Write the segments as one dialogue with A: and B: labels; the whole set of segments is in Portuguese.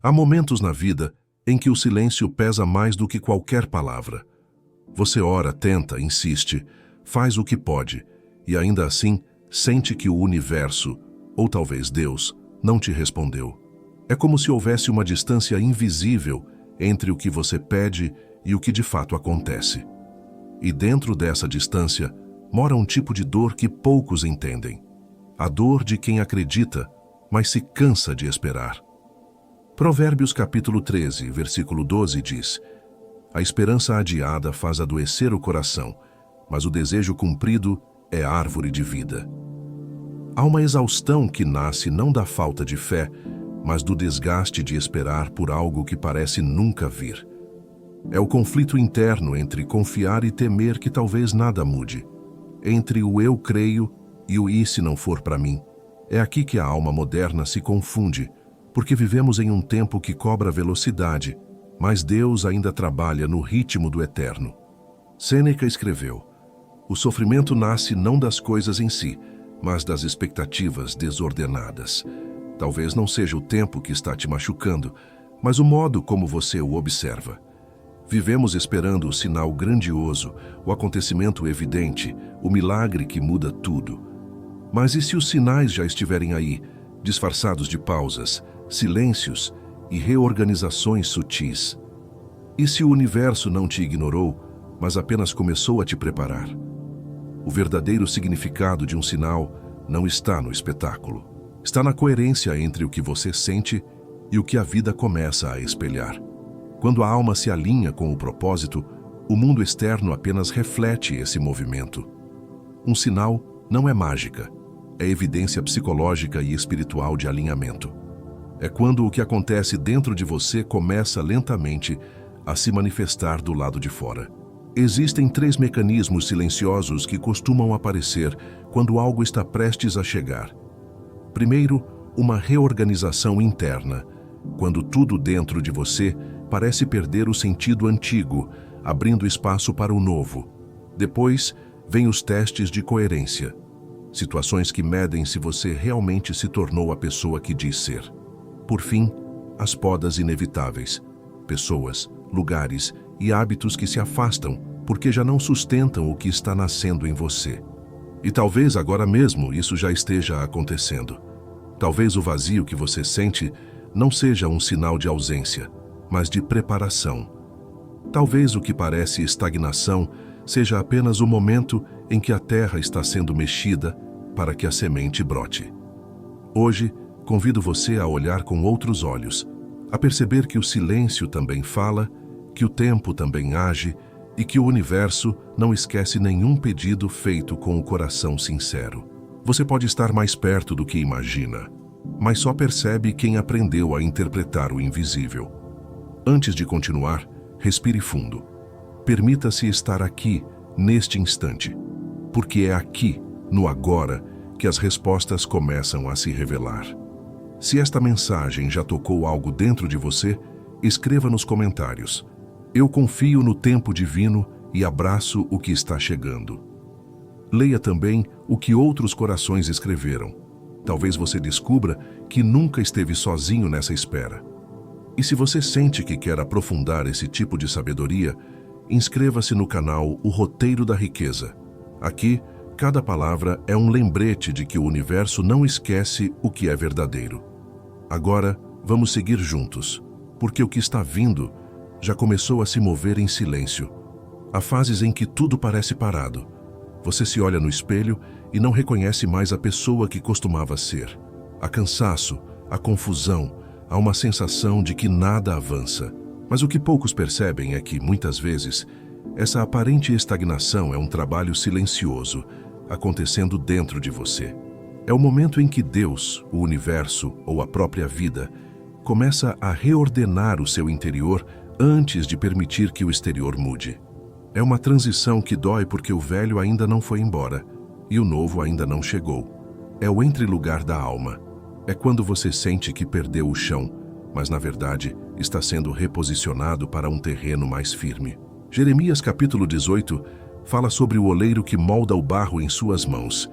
A: Há momentos na vida em que o silêncio pesa mais do que qualquer palavra. Você ora, tenta, insiste, faz o que pode, e ainda assim sente que o universo, ou talvez Deus, não te respondeu. É como se houvesse uma distância invisível entre o que você pede e o que de fato acontece. E dentro dessa distância mora um tipo de dor que poucos entendem. A dor de quem acredita, mas se cansa de esperar. Provérbios capítulo 13, versículo 12 diz: A esperança adiada faz adoecer o coração, mas o desejo cumprido é árvore de vida. Há uma exaustão que nasce não da falta de fé, mas do desgaste de esperar por algo que parece nunca vir. É o conflito interno entre confiar e temer que talvez nada mude. Entre o eu creio e o e se não for para mim. É aqui que a alma moderna se confunde, porque vivemos em um tempo que cobra velocidade, mas Deus ainda trabalha no ritmo do eterno. Sêneca escreveu: O sofrimento nasce não das coisas em si, mas das expectativas desordenadas. Talvez não seja o tempo que está te machucando, mas o modo como você o observa. Vivemos esperando o sinal grandioso, o acontecimento evidente, o milagre que muda tudo. Mas e se os sinais já estiverem aí, disfarçados de pausas, silêncios e reorganizações sutis? E se o universo não te ignorou, mas apenas começou a te preparar? O verdadeiro significado de um sinal não está no espetáculo. Está na coerência entre o que você sente e o que a vida começa a espelhar. Quando a alma se alinha com o propósito, o mundo externo apenas reflete esse movimento. Um sinal não é mágica, é evidência psicológica e espiritual de alinhamento. É quando o que acontece dentro de você começa lentamente a se manifestar do lado de fora. Existem 3 mecanismos silenciosos que costumam aparecer quando algo está prestes a chegar. Primeiro, uma reorganização interna, quando tudo dentro de você parece perder o sentido antigo, abrindo espaço para o novo. Depois, vêm os testes de coerência, situações que medem se você realmente se tornou a pessoa que diz ser. Por fim, as podas inevitáveis, pessoas, lugares e hábitos que se afastam porque já não sustentam o que está nascendo em você. E talvez agora mesmo isso já esteja acontecendo. Talvez o vazio que você sente não seja um sinal de ausência, mas de preparação. Talvez o que parece estagnação seja apenas o momento em que a terra está sendo mexida para que a semente brote. Hoje, convido você a olhar com outros olhos, a perceber que o silêncio também fala, que o tempo também age e que o universo não esquece nenhum pedido feito com o coração sincero. Você pode estar mais perto do que imagina, mas só percebe quem aprendeu a interpretar o invisível. Antes de continuar, respire fundo. Permita-se estar aqui, neste instante, porque é aqui, no agora, que as respostas começam a se revelar. Se esta mensagem já tocou algo dentro de você, escreva nos comentários. Eu confio no tempo divino e abraço o que está chegando. Leia também o que outros corações escreveram. Talvez você descubra que nunca esteve sozinho nessa espera. E se você sente que quer aprofundar esse tipo de sabedoria, inscreva-se no canal O Roteiro da Riqueza. Aqui, cada palavra é um lembrete de que o universo não esquece o que é verdadeiro. Agora, vamos seguir juntos, porque o que está vindo já começou a se mover em silêncio. Há fases em que tudo parece parado. Você se olha no espelho e não reconhece mais a pessoa que costumava ser. Há cansaço, há confusão, há uma sensação de que nada avança. Mas o que poucos percebem é que, muitas vezes, essa aparente estagnação é um trabalho silencioso, acontecendo dentro de você. É o momento em que Deus, o universo ou a própria vida, começa a reordenar o seu interior antes de permitir que o exterior mude. É uma transição que dói porque o velho ainda não foi embora e o novo ainda não chegou. É o entrelugar da alma. É quando você sente que perdeu o chão, mas na verdade está sendo reposicionado para um terreno mais firme. Jeremias capítulo 18 fala sobre o oleiro que molda o barro em suas mãos.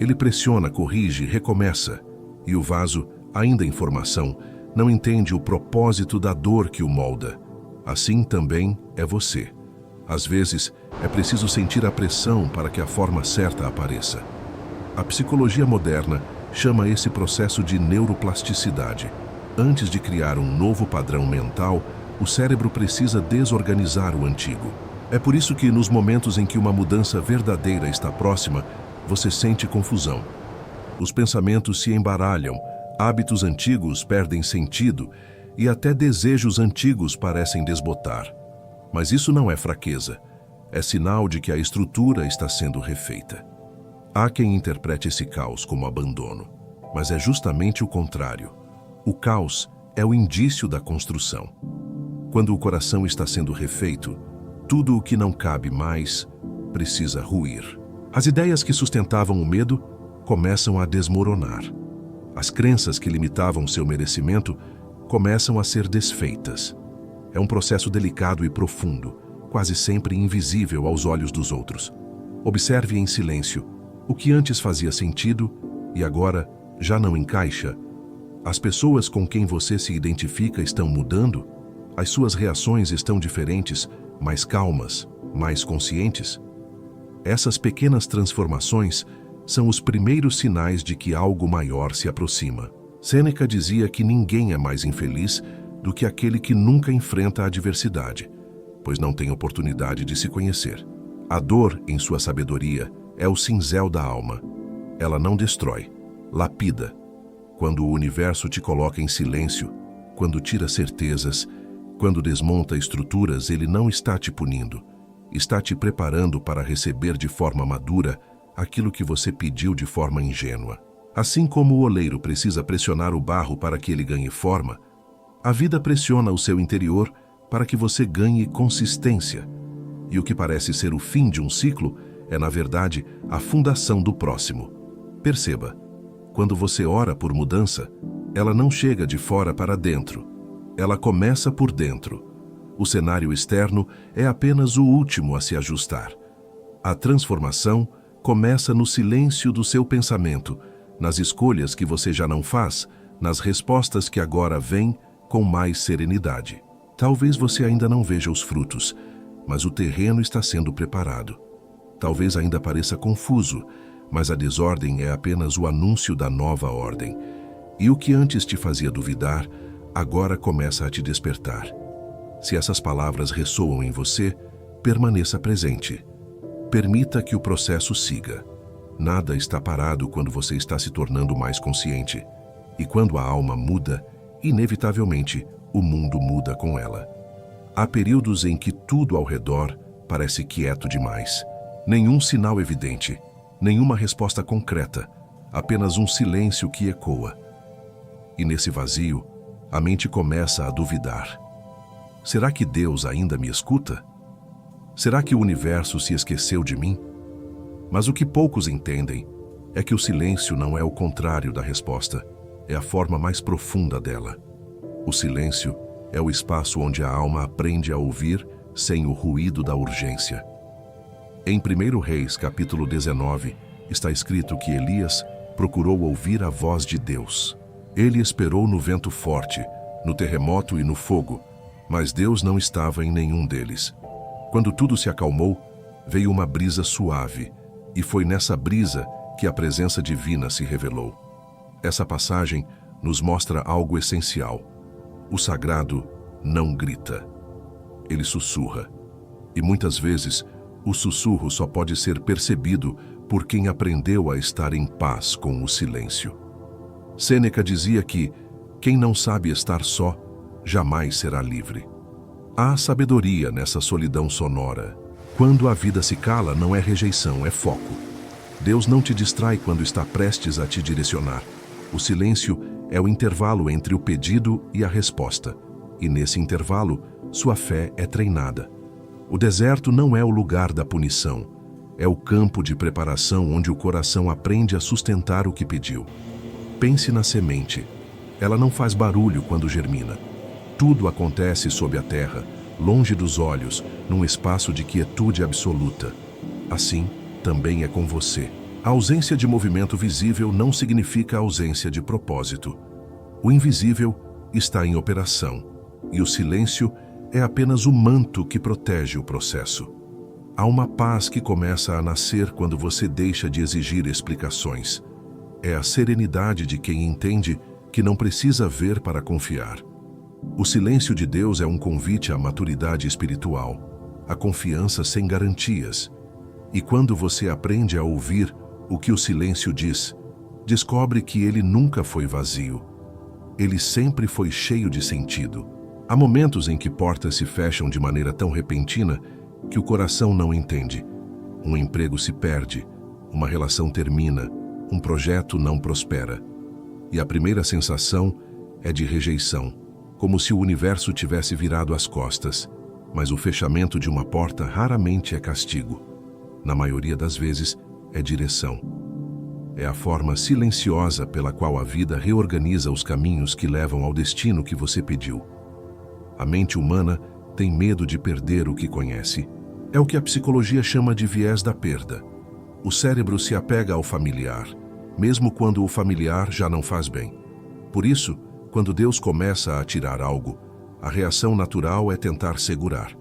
A: Ele pressiona, corrige, recomeça, e o vaso, ainda em formação, não entende o propósito da dor que o molda. Assim também é você. Às vezes, é preciso sentir a pressão para que a forma certa apareça. A psicologia moderna chama esse processo de neuroplasticidade. Antes de criar um novo padrão mental, o cérebro precisa desorganizar o antigo. É por isso que, nos momentos em que uma mudança verdadeira está próxima, você sente confusão. Os pensamentos se embaralham, hábitos antigos perdem sentido e até desejos antigos parecem desbotar. Mas isso não é fraqueza, é sinal de que a estrutura está sendo refeita. Há quem interprete esse caos como abandono, mas é justamente o contrário. O caos é o indício da construção. Quando o coração está sendo refeito, tudo o que não cabe mais precisa ruir. As ideias que sustentavam o medo começam a desmoronar. As crenças que limitavam seu merecimento começam a ser desfeitas. É um processo delicado e profundo, quase sempre invisível aos olhos dos outros. Observe em silêncio o que antes fazia sentido e agora já não encaixa. As pessoas com quem você se identifica estão mudando? As suas reações estão diferentes, mais calmas, mais conscientes? Essas pequenas transformações são os primeiros sinais de que algo maior se aproxima. Sêneca dizia que ninguém é mais infeliz do que aquele que nunca enfrenta a adversidade, pois não tem oportunidade de se conhecer. A dor, em sua sabedoria, é o cinzel da alma. Ela não destrói, lapida. Quando o universo te coloca em silêncio, quando tira certezas, quando desmonta estruturas, ele não está te punindo. Está te preparando para receber de forma madura aquilo que você pediu de forma ingênua. Assim como o oleiro precisa pressionar o barro para que ele ganhe forma, a vida pressiona o seu interior para que você ganhe consistência. E o que parece ser o fim de um ciclo é, na verdade, a fundação do próximo. Perceba, quando você ora por mudança, ela não chega de fora para dentro. Ela começa por dentro. O cenário externo é apenas o último a se ajustar. A transformação começa no silêncio do seu pensamento, nas escolhas que você já não faz, nas respostas que agora vêm com mais serenidade. Talvez você ainda não veja os frutos, mas o terreno está sendo preparado. Talvez ainda pareça confuso, mas a desordem é apenas o anúncio da nova ordem. E o que antes te fazia duvidar, agora começa a te despertar. Se essas palavras ressoam em você, permaneça presente. Permita que o processo siga. Nada está parado quando você está se tornando mais consciente. E quando a alma muda, inevitavelmente, o mundo muda com ela. Há períodos em que tudo ao redor parece quieto demais. Nenhum sinal evidente, nenhuma resposta concreta, apenas um silêncio que ecoa. E nesse vazio, a mente começa a duvidar. Será que Deus ainda me escuta? Será que o universo se esqueceu de mim? Mas o que poucos entendem é que o silêncio não é o contrário da resposta, é a forma mais profunda dela. O silêncio é o espaço onde a alma aprende a ouvir sem o ruído da urgência. Em 1 Reis, capítulo 19, está escrito que Elias procurou ouvir a voz de Deus. Ele esperou no vento forte, no terremoto e no fogo, mas Deus não estava em nenhum deles. Quando tudo se acalmou, veio uma brisa suave, e foi nessa brisa que a presença divina se revelou. Essa passagem nos mostra algo essencial. O sagrado não grita. Ele sussurra. E muitas vezes, o sussurro só pode ser percebido por quem aprendeu a estar em paz com o silêncio. Sêneca dizia que quem não sabe estar só, jamais será livre. Há sabedoria nessa solidão sonora. Quando a vida se cala, não é rejeição, é foco. Deus não te distrai quando está prestes a te direcionar. O silêncio é o intervalo entre o pedido e a resposta. E nesse intervalo, sua fé é treinada. O deserto não é o lugar da punição. É o campo de preparação onde o coração aprende a sustentar o que pediu. Pense na semente. Ela não faz barulho quando germina. Tudo acontece sob a terra, longe dos olhos, num espaço de quietude absoluta. Assim, também é com você. A ausência de movimento visível não significa ausência de propósito. O invisível está em operação, e o silêncio é apenas o manto que protege o processo. Há uma paz que começa a nascer quando você deixa de exigir explicações. É a serenidade de quem entende que não precisa ver para confiar. O silêncio de Deus é um convite à maturidade espiritual, à confiança sem garantias. E quando você aprende a ouvir o que o silêncio diz, descobre que ele nunca foi vazio. Ele sempre foi cheio de sentido. Há momentos em que portas se fecham de maneira tão repentina que o coração não entende. Um emprego se perde, uma relação termina, um projeto não prospera. E a primeira sensação é de rejeição, como se o universo tivesse virado as costas. Mas o fechamento de uma porta raramente é castigo. Na maioria das vezes, é direção. É a forma silenciosa pela qual a vida reorganiza os caminhos que levam ao destino que você pediu. A mente humana tem medo de perder o que conhece. É o que a psicologia chama de viés da perda. O cérebro se apega ao familiar, mesmo quando o familiar já não faz bem. Por isso, quando Deus começa a tirar algo, a reação natural é tentar segurar.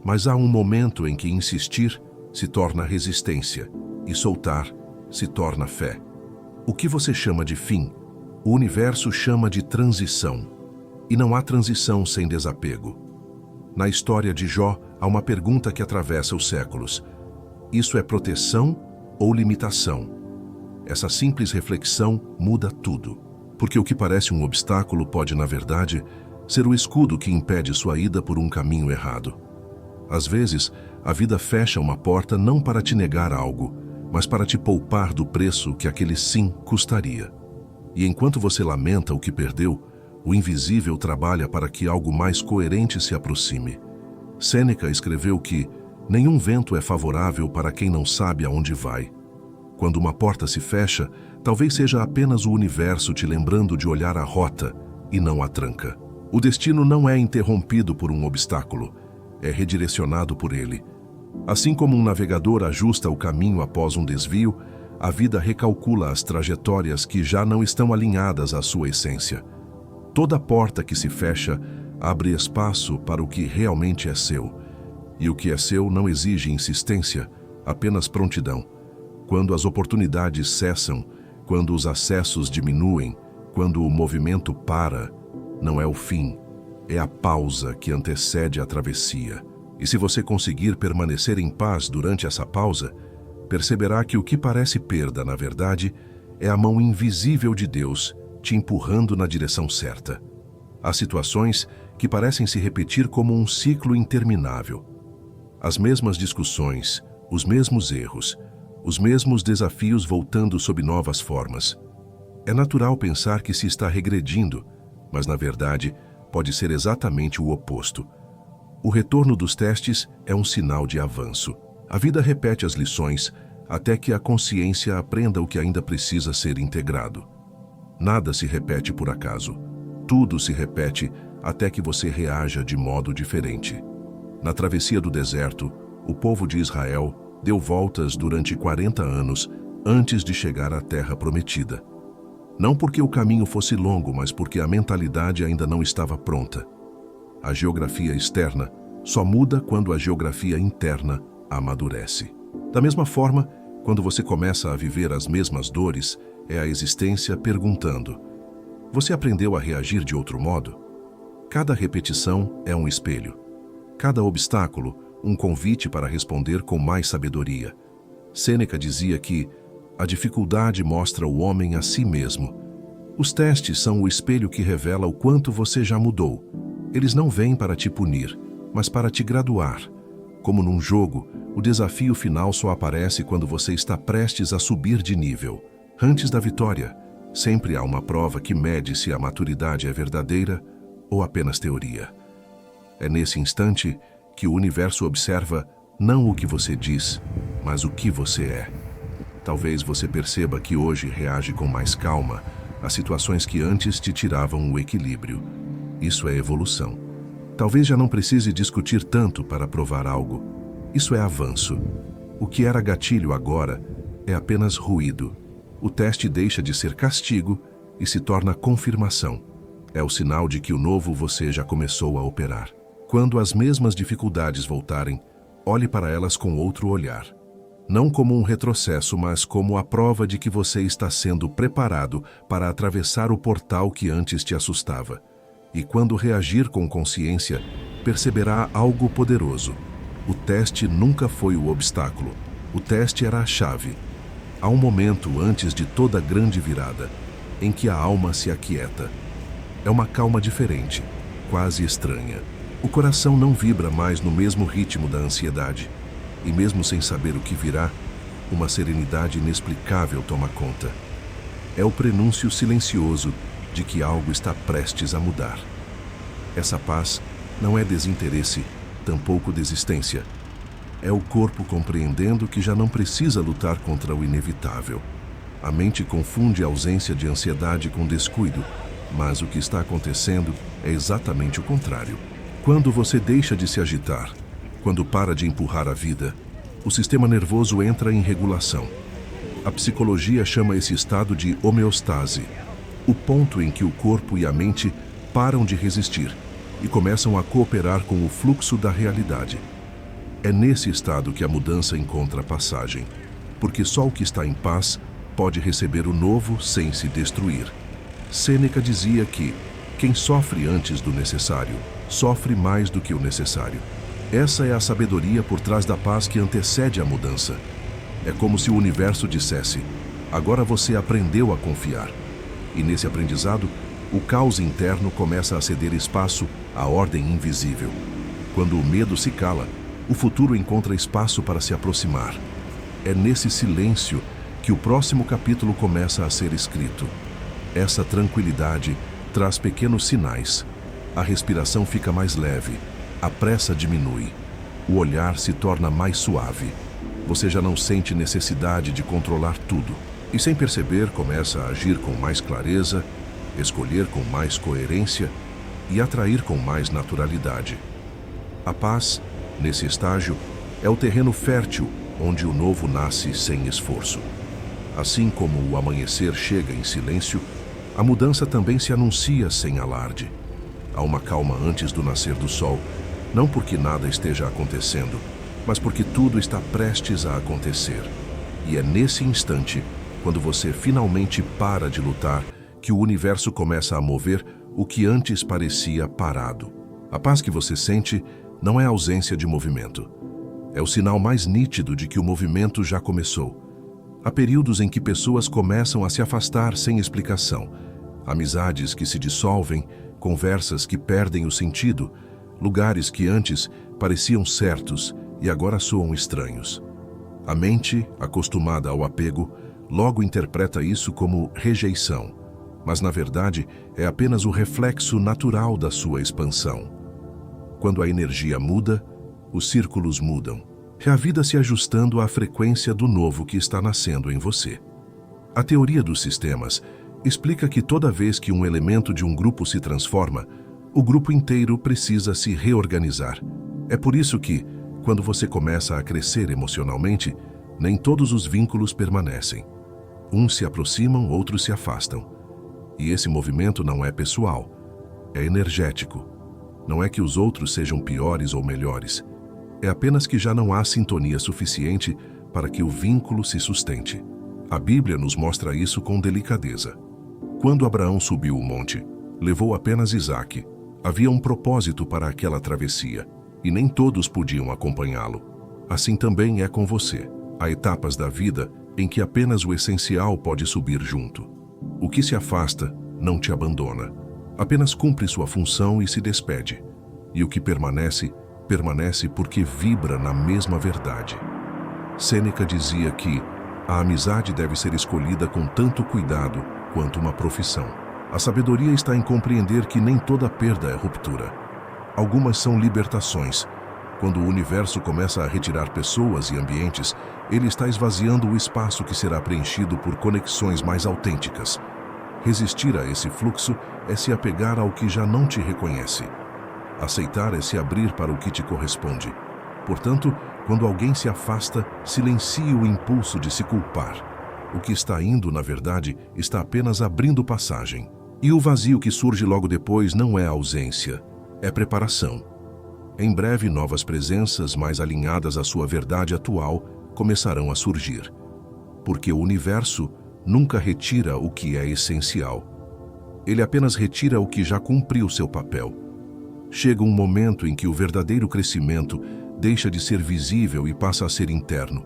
A: Mas há um momento em que insistir se torna resistência e soltar se torna fé. O que você chama de fim, o universo chama de transição. E não há transição sem desapego. Na história de Jó, há uma pergunta que atravessa os séculos. Isso é proteção ou limitação? Essa simples reflexão muda tudo. Porque o que parece um obstáculo pode, na verdade, ser o escudo que impede sua ida por um caminho errado. Às vezes, a vida fecha uma porta não para te negar algo, mas para te poupar do preço que aquele sim custaria. E enquanto você lamenta o que perdeu, o invisível trabalha para que algo mais coerente se aproxime. Sêneca escreveu que nenhum vento é favorável para quem não sabe aonde vai. Quando uma porta se fecha, talvez seja apenas o universo te lembrando de olhar a rota e não a tranca. O destino não é interrompido por um obstáculo, é redirecionado por ele. Assim como um navegador ajusta o caminho após um desvio, a vida recalcula as trajetórias que já não estão alinhadas à sua essência. Toda porta que se fecha abre espaço para o que realmente é seu. E o que é seu não exige insistência, apenas prontidão. Quando as oportunidades cessam, quando os acessos diminuem, quando o movimento para, não é o fim, é a pausa que antecede a travessia. E se você conseguir permanecer em paz durante essa pausa, perceberá que o que parece perda, na verdade, é a mão invisível de Deus te empurrando na direção certa. Há situações que parecem se repetir como um ciclo interminável. As mesmas discussões, os mesmos erros, os mesmos desafios voltando sob novas formas. É natural pensar que se está regredindo, mas na verdade pode ser exatamente o oposto. O retorno dos testes é um sinal de avanço. A vida repete as lições até que a consciência aprenda o que ainda precisa ser integrado. Nada se repete por acaso. Tudo se repete até que você reaja de modo diferente. Na travessia do deserto, o povo de Israel deu voltas durante 40 anos antes de chegar à terra prometida. Não porque o caminho fosse longo, mas porque a mentalidade ainda não estava pronta. A geografia externa só muda quando a geografia interna amadurece. Da mesma forma, quando você começa a viver as mesmas dores, é a existência perguntando: você aprendeu a reagir de outro modo? Cada repetição é um espelho. Cada obstáculo, um convite para responder com mais sabedoria. Sêneca dizia que a dificuldade mostra o homem a si mesmo. Os testes são o espelho que revela o quanto você já mudou. Eles não vêm para te punir, mas para te graduar. Como num jogo, o desafio final só aparece quando você está prestes a subir de nível. Antes da vitória, sempre há uma prova que mede se a maturidade é verdadeira ou apenas teoria. É nesse instante que o universo observa não o que você diz, mas o que você é. Talvez você perceba que hoje reage com mais calma a situações que antes te tiravam o equilíbrio. Isso é evolução. Talvez já não precise discutir tanto para provar algo. Isso é avanço. O que era gatilho agora é apenas ruído. O teste deixa de ser castigo e se torna confirmação. É o sinal de que o novo você já começou a operar. Quando as mesmas dificuldades voltarem, olhe para elas com outro olhar. Não como um retrocesso, mas como a prova de que você está sendo preparado para atravessar o portal que antes te assustava. E quando reagir com consciência, perceberá algo poderoso. O teste nunca foi o obstáculo. O teste era a chave. Há um momento antes de toda grande virada, em que a alma se aquieta. É uma calma diferente, quase estranha. O coração não vibra mais no mesmo ritmo da ansiedade. E mesmo sem saber o que virá, uma serenidade inexplicável toma conta. É o prenúncio silencioso de que algo está prestes a mudar. Essa paz não é desinteresse, tampouco desistência. É o corpo compreendendo que já não precisa lutar contra o inevitável. A mente confunde a ausência de ansiedade com descuido, mas o que está acontecendo é exatamente o contrário. Quando você deixa de se agitar, quando para de empurrar a vida, o sistema nervoso entra em regulação. A psicologia chama esse estado de homeostase, o ponto em que o corpo e a mente param de resistir e começam a cooperar com o fluxo da realidade. É nesse estado que a mudança encontra passagem, porque só o que está em paz pode receber o novo sem se destruir. Sêneca dizia que quem sofre antes do necessário, sofre mais do que o necessário. Essa é a sabedoria por trás da paz que antecede a mudança. É como se o universo dissesse: agora você aprendeu a confiar. E nesse aprendizado, o caos interno começa a ceder espaço à ordem invisível. Quando o medo se cala, o futuro encontra espaço para se aproximar. É nesse silêncio que o próximo capítulo começa a ser escrito. Essa tranquilidade traz pequenos sinais. A respiração fica mais leve, a pressa diminui, o olhar se torna mais suave. Você já não sente necessidade de controlar tudo e, sem perceber, começa a agir com mais clareza, escolher com mais coerência e atrair com mais naturalidade. A paz, nesse estágio, é o terreno fértil onde o novo nasce sem esforço. Assim como o amanhecer chega em silêncio, a mudança também se anuncia sem alarde. Há uma calma antes do nascer do sol, não porque nada esteja acontecendo, mas porque tudo está prestes a acontecer. E é nesse instante, quando você finalmente para de lutar, que o universo começa a mover o que antes parecia parado. A paz que você sente não é ausência de movimento. É o sinal mais nítido de que o movimento já começou. Há períodos em que pessoas começam a se afastar sem explicação. Amizades que se dissolvem, conversas que perdem o sentido, lugares que antes pareciam certos e agora soam estranhos. A mente, acostumada ao apego, logo interpreta isso como rejeição, mas na verdade é apenas o reflexo natural da sua expansão. Quando a energia muda, os círculos mudam. É a vida se ajustando à frequência do novo que está nascendo em você. A teoria dos sistemas explica que toda vez que um elemento de um grupo se transforma, o grupo inteiro precisa se reorganizar. É por isso que, quando você começa a crescer emocionalmente, nem todos os vínculos permanecem. Uns se aproximam, outros se afastam. E esse movimento não é pessoal, é energético. Não é que os outros sejam piores ou melhores. É apenas que já não há sintonia suficiente para que o vínculo se sustente. A Bíblia nos mostra isso com delicadeza. Quando Abraão subiu o monte, levou apenas Isaque. Havia um propósito para aquela travessia, e nem todos podiam acompanhá-lo. Assim também é com você. Há etapas da vida em que apenas o essencial pode subir junto. O que se afasta não te abandona. Apenas cumpre sua função e se despede. E o que permanece, permanece porque vibra na mesma verdade. Sêneca dizia que a amizade deve ser escolhida com tanto cuidado quanto uma profissão. A sabedoria está em compreender que nem toda perda é ruptura. Algumas são libertações. Quando o universo começa a retirar pessoas e ambientes, ele está esvaziando o espaço que será preenchido por conexões mais autênticas. Resistir a esse fluxo é se apegar ao que já não te reconhece. Aceitar é se abrir para o que te corresponde. Portanto, quando alguém se afasta, silencie o impulso de se culpar. O que está indo, na verdade, está apenas abrindo passagem. E o vazio que surge logo depois não é ausência, é preparação. Em breve, novas presenças mais alinhadas à sua verdade atual começarão a surgir. Porque o universo nunca retira o que é essencial. Ele apenas retira o que já cumpriu seu papel. Chega um momento em que o verdadeiro crescimento deixa de ser visível e passa a ser interno.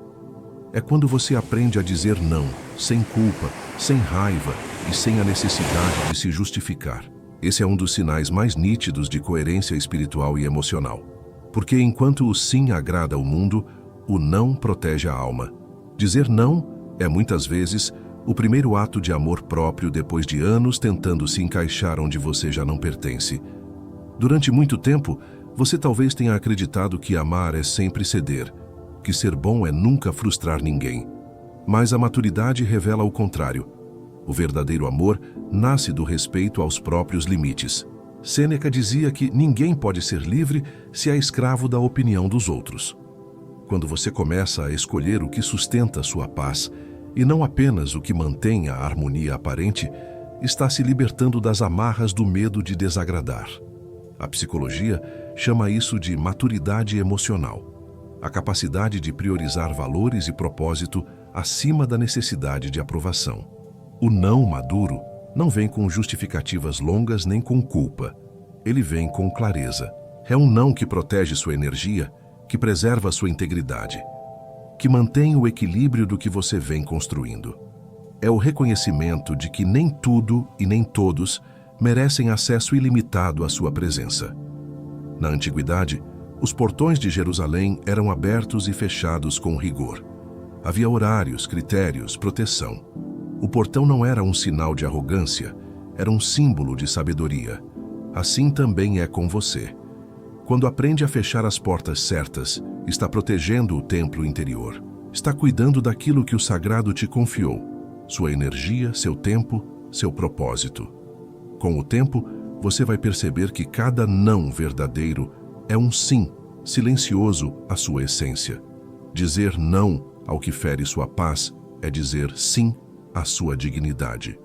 A: É quando você aprende a dizer não, sem culpa, sem raiva e sem a necessidade de se justificar. Esse é um dos sinais mais nítidos de coerência espiritual e emocional. Porque enquanto o sim agrada ao mundo, o não protege a alma. Dizer não é muitas vezes o primeiro ato de amor próprio depois de anos tentando se encaixar onde você já não pertence. Durante muito tempo, você talvez tenha acreditado que amar é sempre ceder, que ser bom é nunca frustrar ninguém. Mas a maturidade revela o contrário. O verdadeiro amor nasce do respeito aos próprios limites. Sêneca dizia que ninguém pode ser livre se é escravo da opinião dos outros. Quando você começa a escolher o que sustenta sua paz, e não apenas o que mantém a harmonia aparente, está se libertando das amarras do medo de desagradar. A psicologia chama isso de maturidade emocional. A capacidade de priorizar valores e propósito acima da necessidade de aprovação. O não maduro não vem com justificativas longas nem com culpa. Ele vem com clareza. É um não que protege sua energia, que preserva sua integridade, que mantém o equilíbrio do que você vem construindo. É o reconhecimento de que nem tudo e nem todos merecem acesso ilimitado à sua presença. Na antiguidade, os portões de Jerusalém eram abertos e fechados com rigor. Havia horários, critérios, proteção. O portão não era um sinal de arrogância, era um símbolo de sabedoria. Assim também é com você. Quando aprende a fechar as portas certas, está protegendo o templo interior. Está cuidando daquilo que o sagrado te confiou, sua energia, seu tempo, seu propósito. Com o tempo, você vai perceber que cada não verdadeiro é um sim, silencioso à sua essência. Dizer não ao que fere sua paz é dizer sim à sua dignidade.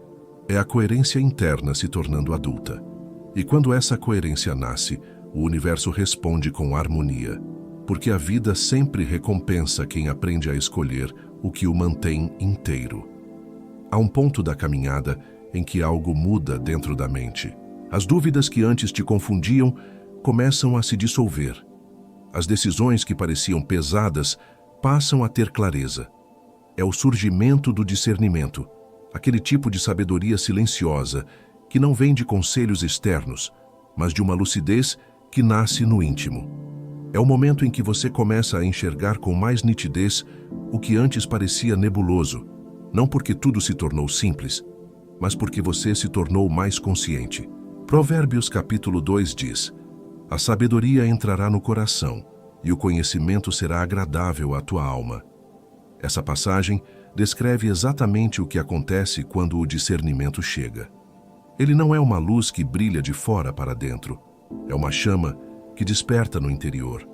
A: É a coerência interna se tornando adulta. E quando essa coerência nasce, o universo responde com harmonia. Porque a vida sempre recompensa quem aprende a escolher o que o mantém inteiro. Há um ponto da caminhada em que algo muda dentro da mente. As dúvidas que antes te confundiam começam a se dissolver. As decisões que pareciam pesadas passam a ter clareza. É o surgimento do discernimento, aquele tipo de sabedoria silenciosa que não vem de conselhos externos, mas de uma lucidez que nasce no íntimo. É o momento em que você começa a enxergar com mais nitidez o que antes parecia nebuloso, não porque tudo se tornou simples, mas porque você se tornou mais consciente. Provérbios capítulo 2 diz: a sabedoria entrará no coração, e o conhecimento será agradável à tua alma. Essa passagem descreve exatamente o que acontece quando o discernimento chega. Ele não é uma luz que brilha de fora para dentro, é uma chama que desperta no interior.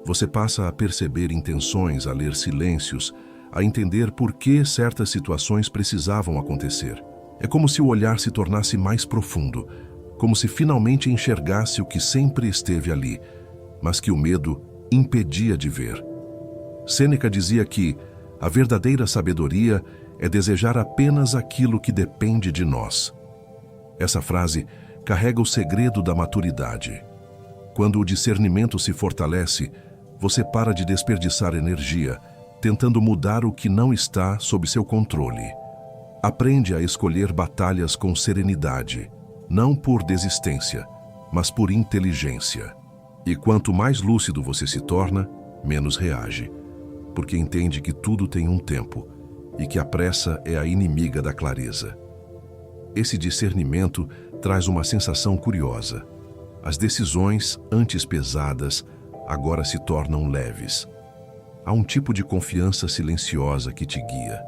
A: Você passa a perceber intenções, a ler silêncios, a entender por que certas situações precisavam acontecer. É como se o olhar se tornasse mais profundo, como se finalmente enxergasse o que sempre esteve ali, mas que o medo impedia de ver. Sêneca dizia que a verdadeira sabedoria é desejar apenas aquilo que depende de nós. Essa frase carrega o segredo da maturidade. Quando o discernimento se fortalece, você para de desperdiçar energia, tentando mudar o que não está sob seu controle. Aprende a escolher batalhas com serenidade, não por desistência, mas por inteligência. E quanto mais lúcido você se torna, menos reage, porque entende que tudo tem um tempo e que a pressa é a inimiga da clareza. Esse discernimento traz uma sensação curiosa. As decisões, antes pesadas, agora se tornam leves. Há um tipo de confiança silenciosa que te guia.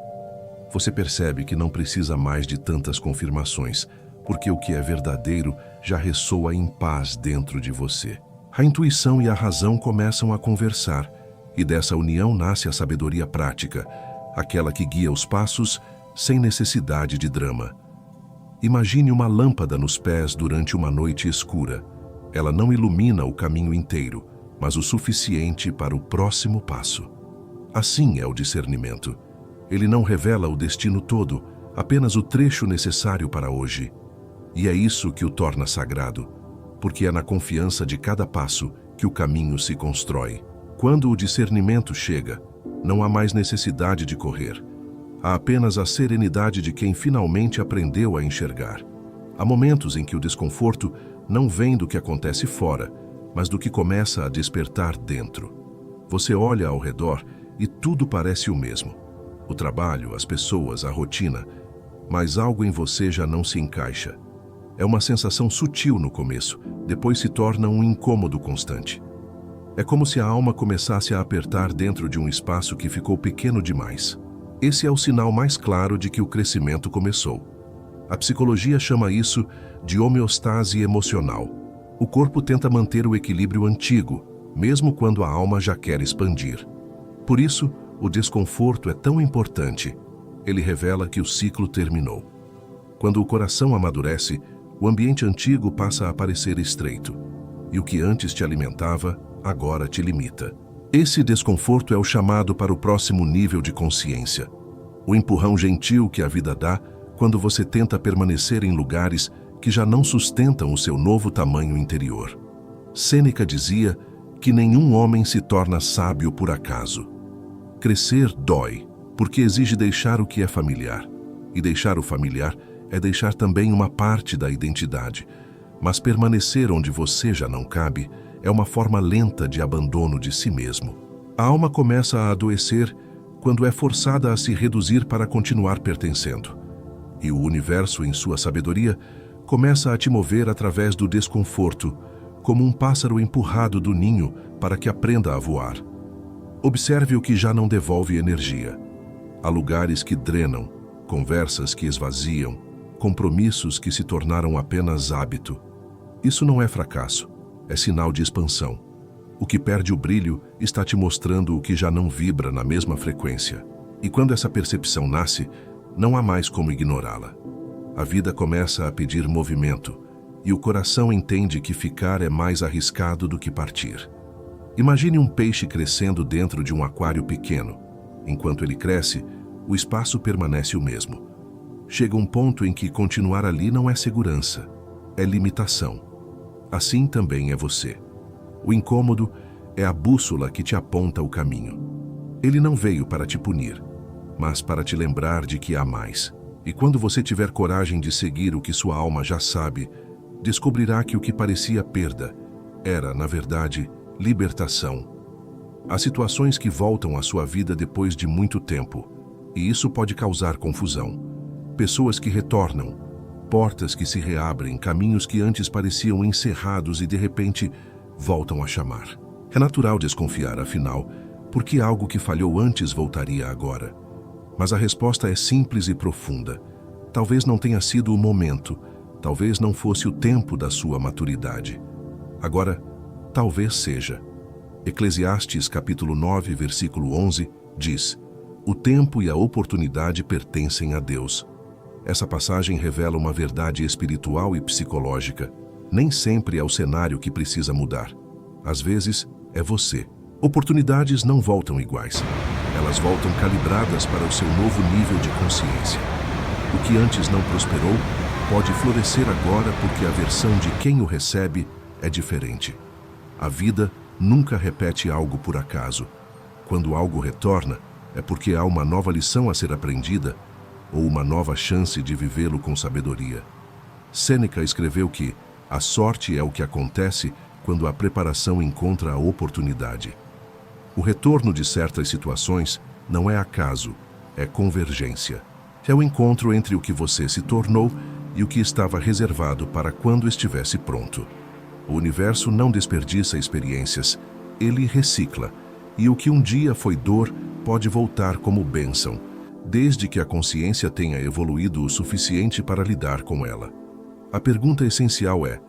A: Você percebe que não precisa mais de tantas confirmações, porque o que é verdadeiro já ressoa em paz dentro de você. A intuição e a razão começam a conversar, e dessa união nasce a sabedoria prática, aquela que guia os passos sem necessidade de drama. Imagine uma lâmpada nos pés durante uma noite escura. Ela não ilumina o caminho inteiro, mas o suficiente para o próximo passo. Assim é o discernimento. Ele não revela o destino todo, apenas o trecho necessário para hoje. E é isso que o torna sagrado, porque é na confiança de cada passo que o caminho se constrói. Quando o discernimento chega, não há mais necessidade de correr. Há apenas a serenidade de quem finalmente aprendeu a enxergar. Há momentos em que o desconforto não vem do que acontece fora, mas do que começa a despertar dentro. Você olha ao redor e tudo parece o mesmo. O trabalho, as pessoas, a rotina, mas algo em você já não se encaixa. É uma sensação sutil no começo, depois se torna um incômodo constante. É como se a alma começasse a apertar dentro de um espaço que ficou pequeno demais. Esse é o sinal mais claro de que o crescimento começou. A psicologia chama isso de homeostase emocional. O corpo tenta manter o equilíbrio antigo, mesmo quando a alma já quer expandir. Por isso, o desconforto é tão importante. Ele revela que o ciclo terminou. Quando o coração amadurece, o ambiente antigo passa a parecer estreito. E o que antes te alimentava, agora te limita. Esse desconforto é o chamado para o próximo nível de consciência. O empurrão gentil que a vida dá quando você tenta permanecer em lugares que já não sustentam o seu novo tamanho interior. Sêneca dizia que nenhum homem se torna sábio por acaso. Crescer dói, porque exige deixar o que é familiar. E deixar o familiar é deixar também uma parte da identidade. Mas permanecer onde você já não cabe é uma forma lenta de abandono de si mesmo. A alma começa a adoecer quando é forçada a se reduzir para continuar pertencendo. E o universo, em sua sabedoria, começa a te mover através do desconforto, como um pássaro empurrado do ninho para que aprenda a voar. Observe o que já não devolve energia. Há lugares que drenam, conversas que esvaziam, compromissos que se tornaram apenas hábito. Isso não é fracasso. É sinal de expansão. O que perde o brilho está te mostrando o que já não vibra na mesma frequência. E quando essa percepção nasce, não há mais como ignorá-la. A vida começa a pedir movimento, e o coração entende que ficar é mais arriscado do que partir. Imagine um peixe crescendo dentro de um aquário pequeno. Enquanto ele cresce, o espaço permanece o mesmo. Chega um ponto em que continuar ali não é segurança, é limitação. Assim também é você. O incômodo é a bússola que te aponta o caminho. Ele não veio para te punir, mas para te lembrar de que há mais. E quando você tiver coragem de seguir o que sua alma já sabe, descobrirá que o que parecia perda era, na verdade, libertação. Há situações que voltam à sua vida depois de muito tempo, e isso pode causar confusão. Pessoas que retornam, portas que se reabrem, caminhos que antes pareciam encerrados e de repente voltam a chamar. É natural desconfiar, afinal, porque algo que falhou antes voltaria agora. Mas a resposta é simples e profunda. Talvez não tenha sido o momento, talvez não fosse o tempo da sua maturidade. Agora, talvez seja. Eclesiastes capítulo 9, versículo 11, diz: "O tempo e a oportunidade pertencem a Deus." Essa passagem revela uma verdade espiritual e psicológica. Nem sempre é o cenário que precisa mudar. Às vezes, é você. Oportunidades não voltam iguais. Elas voltam calibradas para o seu novo nível de consciência. O que antes não prosperou pode florescer agora porque a versão de quem o recebe é diferente. A vida nunca repete algo por acaso. Quando algo retorna, é porque há uma nova lição a ser aprendida ou uma nova chance de vivê-lo com sabedoria. Sêneca escreveu que a sorte é o que acontece quando a preparação encontra a oportunidade. O retorno de certas situações não é acaso, é convergência. É o encontro entre o que você se tornou e o que estava reservado para quando estivesse pronto. O universo não desperdiça experiências, ele recicla, e o que um dia foi dor pode voltar como bênção, desde que a consciência tenha evoluído o suficiente para lidar com ela. A pergunta essencial é: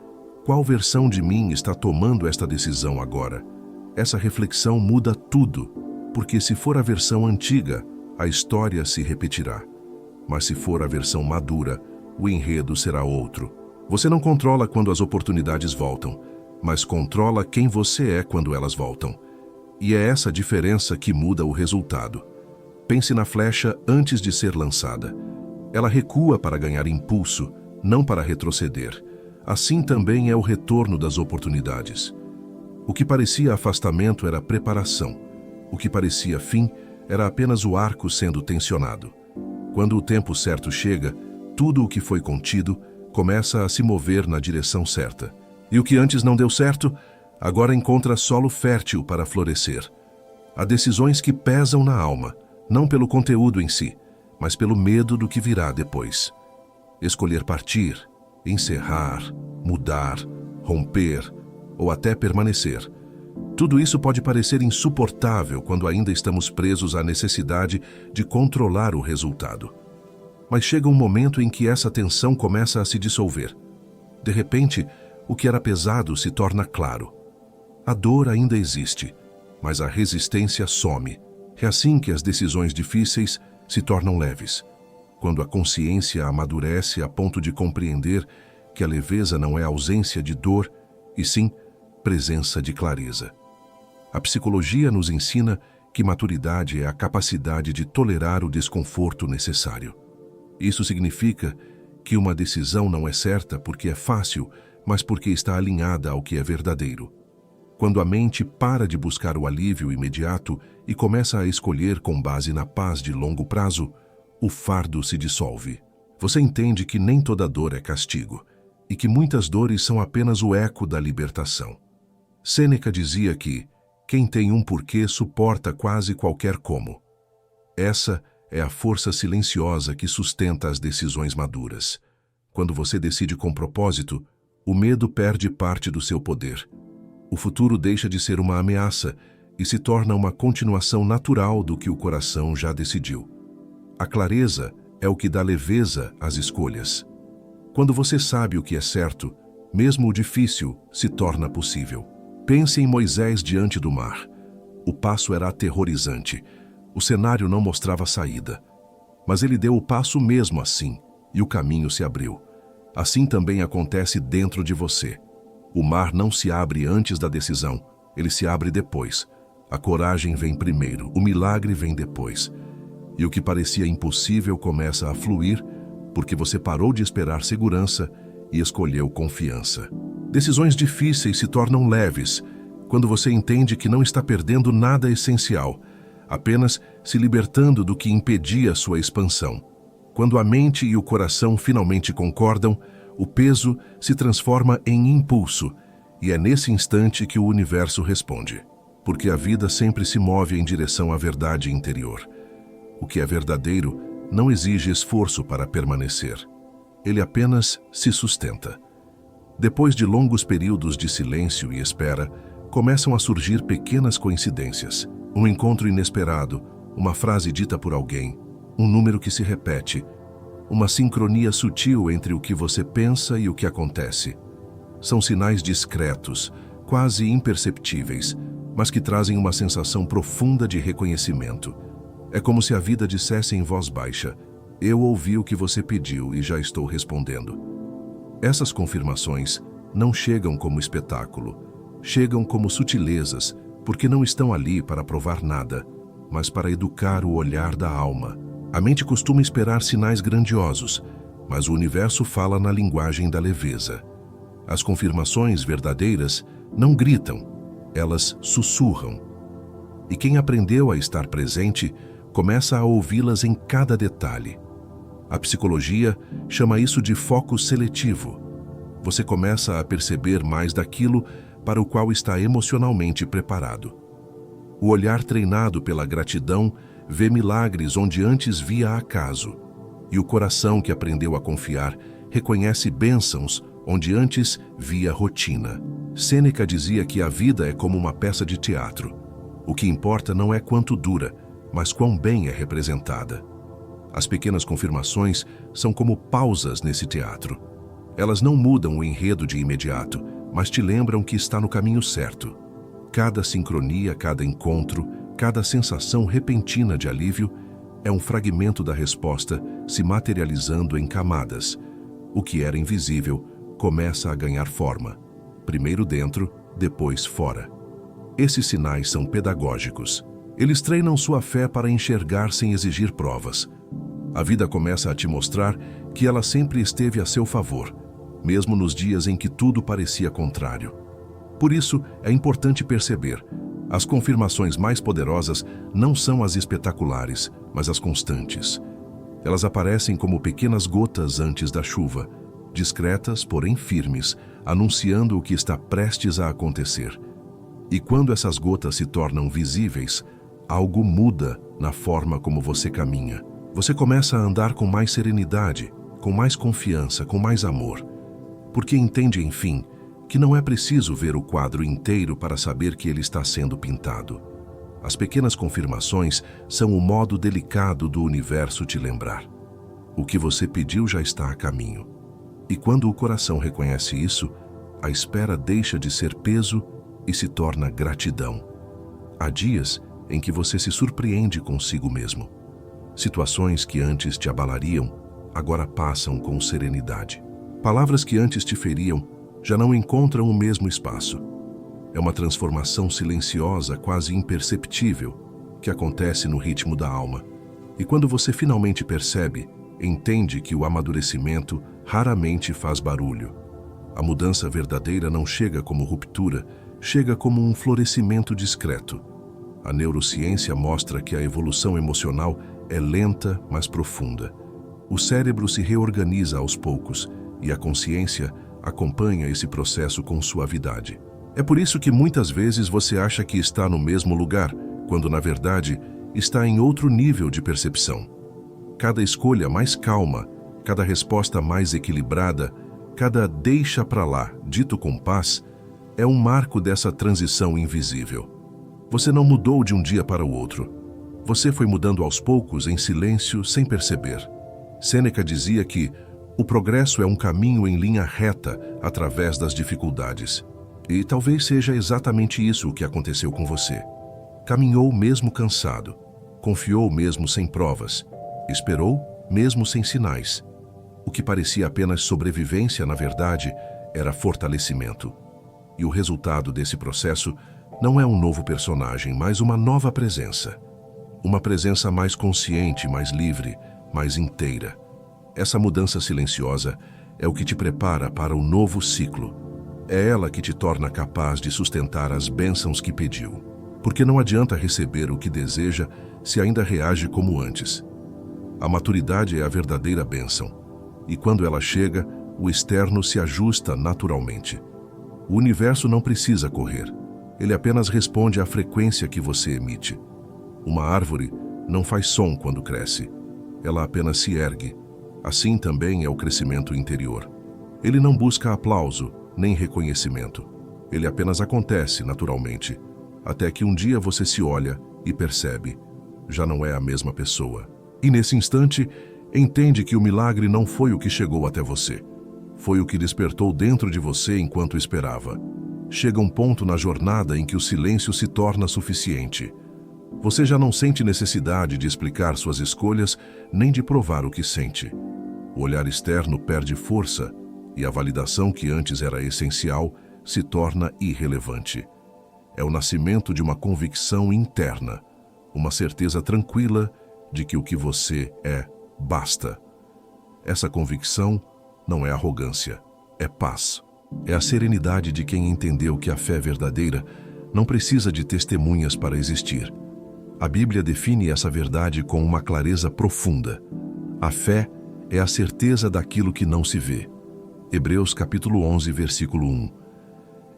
A: qual versão de mim está tomando esta decisão agora? Essa reflexão muda tudo, porque se for a versão antiga, a história se repetirá. Mas se for a versão madura, o enredo será outro. Você não controla quando as oportunidades voltam, mas controla quem você é quando elas voltam. E é essa diferença que muda o resultado. Pense na flecha antes de ser lançada. Ela recua para ganhar impulso, não para retroceder. Assim também é o retorno das oportunidades. O que parecia afastamento era preparação. O que parecia fim era apenas o arco sendo tensionado. Quando o tempo certo chega, tudo o que foi contido começa a se mover na direção certa. E o que antes não deu certo, agora encontra solo fértil para florescer. Há decisões que pesam na alma, não pelo conteúdo em si, mas pelo medo do que virá depois. Escolher partir, encerrar, mudar, romper ou até permanecer. Tudo isso pode parecer insuportável quando ainda estamos presos à necessidade de controlar o resultado. Mas chega um momento em que essa tensão começa a se dissolver. De repente, o que era pesado se torna claro. A dor ainda existe, mas a resistência some. É assim que as decisões difíceis se tornam leves. Quando a consciência amadurece a ponto de compreender que a leveza não é ausência de dor, e sim presença de clareza. A psicologia nos ensina que maturidade é a capacidade de tolerar o desconforto necessário. Isso significa que uma decisão não é certa porque é fácil, mas porque está alinhada ao que é verdadeiro. Quando a mente para de buscar o alívio imediato e começa a escolher com base na paz de longo prazo, o fardo se dissolve. Você entende que nem toda dor é castigo, e que muitas dores são apenas o eco da libertação. Sêneca dizia que quem tem um porquê suporta quase qualquer como. Essa é a força silenciosa que sustenta as decisões maduras. Quando você decide com propósito, o medo perde parte do seu poder. O futuro deixa de ser uma ameaça e se torna uma continuação natural do que o coração já decidiu. A clareza é o que dá leveza às escolhas. Quando você sabe o que é certo, mesmo o difícil se torna possível. Pense em Moisés diante do mar. O passo era aterrorizante. O cenário não mostrava saída. Mas ele deu o passo mesmo assim, e o caminho se abriu. Assim também acontece dentro de você. O mar não se abre antes da decisão, ele se abre depois. A coragem vem primeiro, o milagre vem depois. E o que parecia impossível começa a fluir, porque você parou de esperar segurança e escolheu confiança. Decisões difíceis se tornam leves quando você entende que não está perdendo nada essencial, apenas se libertando do que impedia sua expansão. Quando a mente e o coração finalmente concordam, o peso se transforma em impulso, e é nesse instante que o universo responde, porque a vida sempre se move em direção à verdade interior. O que é verdadeiro não exige esforço para permanecer. Ele apenas se sustenta. Depois de longos períodos de silêncio e espera, começam a surgir pequenas coincidências. Um encontro inesperado, uma frase dita por alguém, um número que se repete, uma sincronia sutil entre o que você pensa e o que acontece. São sinais discretos, quase imperceptíveis, mas que trazem uma sensação profunda de reconhecimento. É como se a vida dissesse em voz baixa: eu ouvi o que você pediu e já estou respondendo. Essas confirmações não chegam como espetáculo, chegam como sutilezas, porque não estão ali para provar nada, mas para educar o olhar da alma. A mente costuma esperar sinais grandiosos, mas o universo fala na linguagem da leveza. As confirmações verdadeiras não gritam, elas sussurram. E quem aprendeu a estar presente começa a ouvi-las em cada detalhe. A psicologia chama isso de foco seletivo. Você começa a perceber mais daquilo para o qual está emocionalmente preparado. O olhar treinado pela gratidão vê milagres onde antes via acaso. E o coração que aprendeu a confiar reconhece bênçãos onde antes via rotina. Sêneca dizia que a vida é como uma peça de teatro. O que importa não é quanto dura, mas quão bem é representada. As pequenas confirmações são como pausas nesse teatro. Elas não mudam o enredo de imediato, mas te lembram que está no caminho certo. Cada sincronia, cada encontro, cada sensação repentina de alívio é um fragmento da resposta se materializando em camadas, O que era invisível começa a ganhar forma, primeiro dentro, depois fora. Esses sinais são pedagógicos. Eles treinam sua fé para enxergar sem exigir provas. A vida começa a te mostrar que ela sempre esteve a seu favor, mesmo nos dias em que tudo parecia contrário. Por isso, é importante perceber: as confirmações mais poderosas não são as espetaculares, mas as constantes. Elas aparecem como pequenas gotas antes da chuva, discretas, porém firmes, anunciando o que está prestes a acontecer. E quando essas gotas se tornam visíveis, algo muda na forma como você caminha. Você começa a andar com mais serenidade, com mais confiança, com mais amor. Porque entende, enfim, que não é preciso ver o quadro inteiro para saber que ele está sendo pintado. As pequenas confirmações são o modo delicado do universo te lembrar: o que você pediu já está a caminho. E quando o coração reconhece isso, a espera deixa de ser peso e se torna gratidão. Há dias em que você se surpreende consigo mesmo. Situações que antes te abalariam, agora passam com serenidade. Palavras que antes te feriam já não encontram o mesmo espaço. É uma transformação silenciosa, quase imperceptível, que acontece no ritmo da alma. E quando você finalmente percebe, entende que o amadurecimento raramente faz barulho. A mudança verdadeira não chega como ruptura, chega como um florescimento discreto. A neurociência mostra que a evolução emocional é lenta, mas profunda. O cérebro se reorganiza aos poucos e a consciência acompanha esse processo com suavidade. É por isso que muitas vezes você acha que está no mesmo lugar, quando na verdade está em outro nível de percepção. Cada escolha mais calma, cada resposta mais equilibrada, cada deixa pra lá, dito com paz, é um marco dessa transição invisível. Você não mudou de um dia para o outro. Você foi mudando aos poucos, em silêncio, sem perceber. Sêneca dizia que o progresso é um caminho em linha reta através das dificuldades. E talvez seja exatamente isso o que aconteceu com você. Caminhou mesmo cansado, confiou mesmo sem provas, esperou mesmo sem sinais. O que parecia apenas sobrevivência, na verdade, era fortalecimento. E o resultado desse processo não é um novo personagem, mas uma nova presença. Uma presença mais consciente, mais livre, mais inteira. Essa mudança silenciosa é o que te prepara para o novo ciclo. É ela que te torna capaz de sustentar as bênçãos que pediu. Porque não adianta receber o que deseja se ainda reage como antes. A maturidade é a verdadeira bênção. E quando ela chega, o externo se ajusta naturalmente. O universo não precisa correr. Ele apenas responde à frequência que você emite. Uma árvore não faz som quando cresce. Ela apenas se ergue. Assim também é o crescimento interior. Ele não busca aplauso, nem reconhecimento. Ele apenas acontece naturalmente, até que um dia você se olha e percebe: já não é a mesma pessoa. E nesse instante, entende que o milagre não foi o que chegou até você. Foi o que despertou dentro de você enquanto esperava. Chega um ponto na jornada em que o silêncio se torna suficiente. Você já não sente necessidade de explicar suas escolhas, nem de provar o que sente. O olhar externo perde força, e a validação que antes era essencial se torna irrelevante. É o nascimento de uma convicção interna, uma certeza tranquila de que o que você é basta. Essa convicção não é arrogância, é paz. É a serenidade de quem entendeu que a fé verdadeira não precisa de testemunhas para existir. A Bíblia define essa verdade com uma clareza profunda. A fé é a certeza daquilo que não se vê. Hebreus capítulo 11, versículo 1.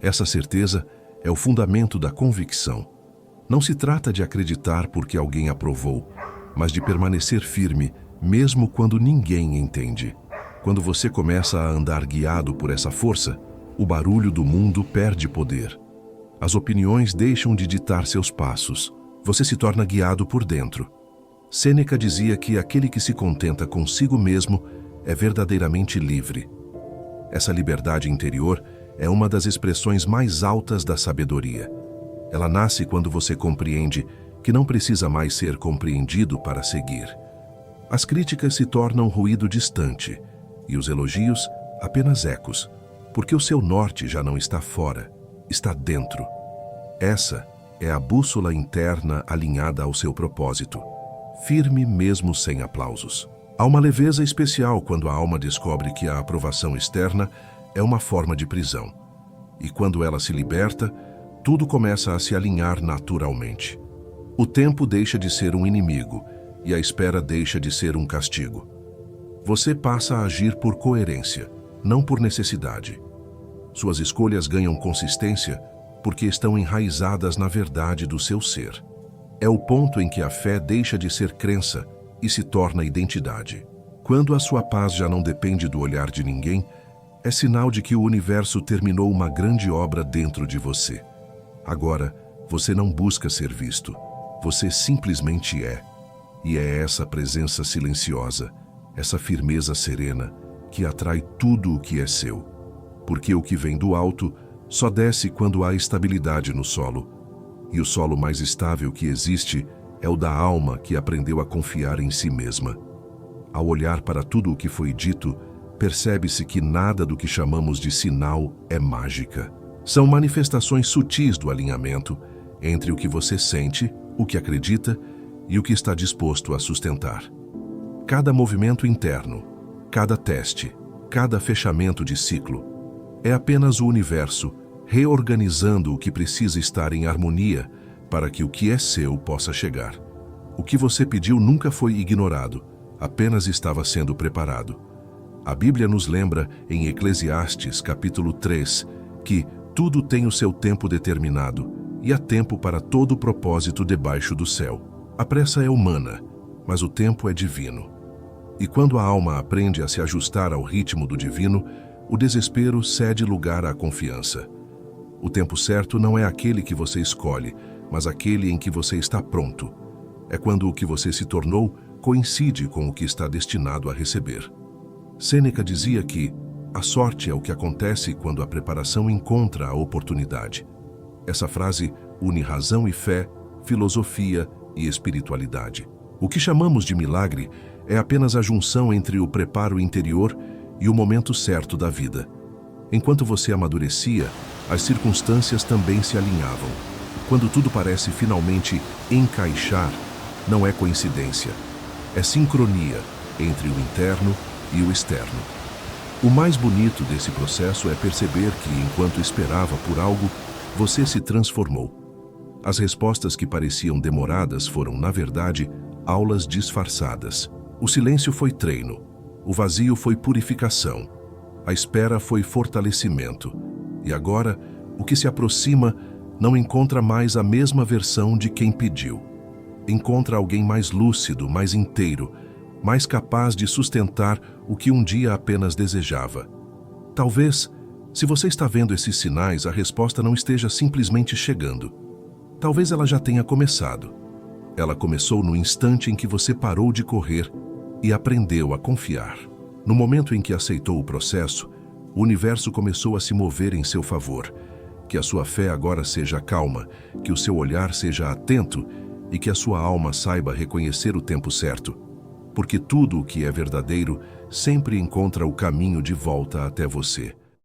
A: Essa certeza é o fundamento da convicção. Não se trata de acreditar porque alguém aprovou, mas de permanecer firme, mesmo quando ninguém entende. Quando você começa a andar guiado por essa força, o barulho do mundo perde poder. As opiniões deixam de ditar seus passos. Você se torna guiado por dentro. Sêneca dizia que aquele que se contenta consigo mesmo é verdadeiramente livre. Essa liberdade interior é uma das expressões mais altas da sabedoria. Ela nasce quando você compreende que não precisa mais ser compreendido para seguir. As críticas se tornam ruído distante, e os elogios apenas ecos, porque o seu norte já não está fora, está dentro. Essa é a bússola interna alinhada ao seu propósito, firme mesmo sem aplausos. Há uma leveza especial quando a alma descobre que a aprovação externa é uma forma de prisão. E quando ela se liberta, tudo começa a se alinhar naturalmente. O tempo deixa de ser um inimigo e a espera deixa de ser um castigo. Você passa a agir por coerência, não por necessidade. Suas escolhas ganham consistência porque estão enraizadas na verdade do seu ser. É o ponto em que a fé deixa de ser crença e se torna identidade. Quando a sua paz já não depende do olhar de ninguém, é sinal de que o universo terminou uma grande obra dentro de você. Agora, você não busca ser visto, você simplesmente é. E é essa presença silenciosa, essa firmeza serena, que atrai tudo o que é seu. Porque o que vem do alto só desce quando há estabilidade no solo. E o solo mais estável que existe é o da alma que aprendeu a confiar em si mesma. Ao olhar para tudo o que foi dito, percebe-se que nada do que chamamos de sinal é mágica. São manifestações sutis do alinhamento entre o que você sente, o que acredita e o que está disposto a sustentar. Cada movimento interno, cada teste, cada fechamento de ciclo, é apenas o universo reorganizando o que precisa estar em harmonia para que o que é seu possa chegar. O que você pediu nunca foi ignorado, apenas estava sendo preparado. A Bíblia nos lembra em Eclesiastes, capítulo 3, que tudo tem o seu tempo determinado e há tempo para todo o propósito debaixo do céu. A pressa é humana, mas o tempo é divino. E quando a alma aprende a se ajustar ao ritmo do divino, o desespero cede lugar à confiança. O tempo certo não é aquele que você escolhe, mas aquele em que você está pronto. É quando o que você se tornou coincide com o que está destinado a receber. Sêneca dizia que a sorte é o que acontece quando a preparação encontra a oportunidade. Essa frase une razão e fé, filosofia e espiritualidade. O que chamamos de milagre é apenas a junção entre o preparo interior e o momento certo da vida. Enquanto você amadurecia, as circunstâncias também se alinhavam. Quando tudo parece finalmente encaixar, não é coincidência, é sincronia entre o interno e o externo. O mais bonito desse processo é perceber que, enquanto esperava por algo, você se transformou. As respostas que pareciam demoradas foram, na verdade, aulas disfarçadas. O silêncio foi treino, o vazio foi purificação, a espera foi fortalecimento. E agora, o que se aproxima não encontra mais a mesma versão de quem pediu. Encontra alguém mais lúcido, mais inteiro, mais capaz de sustentar o que um dia apenas desejava. Talvez, se você está vendo esses sinais, a resposta não esteja simplesmente chegando. Talvez ela já tenha começado. Ela começou no instante em que você parou de correr e aprendeu a confiar. No momento em que aceitou o processo, o universo começou a se mover em seu favor. Que a sua fé agora seja calma, que o seu olhar seja atento e que a sua alma saiba reconhecer o tempo certo. Porque tudo o que é verdadeiro sempre encontra o caminho de volta até você.